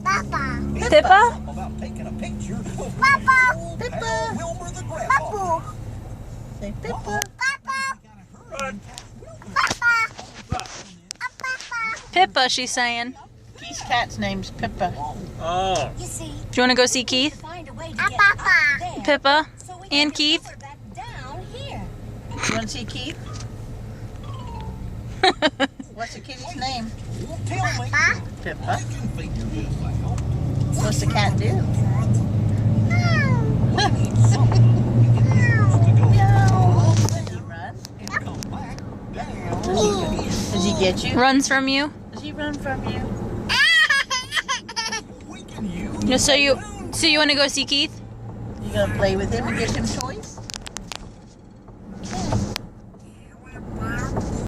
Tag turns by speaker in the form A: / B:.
A: Papa.
B: Pippa?
C: About taking a picture.
A: Papa.
C: Pippa. Wilbur the Gremlin.
A: Papu.
D: Say Pippa.
A: Papa.
C: Run.
A: Papa. Papa.
B: Pippa, she's saying.
D: Keith's cat's name's Pippa.
C: Oh.
E: You see,
B: Do you want to go see Keith?
E: find a way to
A: Ah,
E: get
A: Papa.
E: up there.
B: Pippa?
E: So we
B: And
E: can
B: Keith?
E: deliver back down here.
D: You want to see Keith? What's the kitty's name?
C: Tell me.
A: Papa.
D: Pippa.
C: I can figure this out.
D: What's the cat do? Meow. Does he run?
C: And come back down.
D: Does he get you?
B: Runs from you?
D: Does he run from you?
C: We can use
B: So you want to go see Keith?
D: You gonna play with him and give him toys?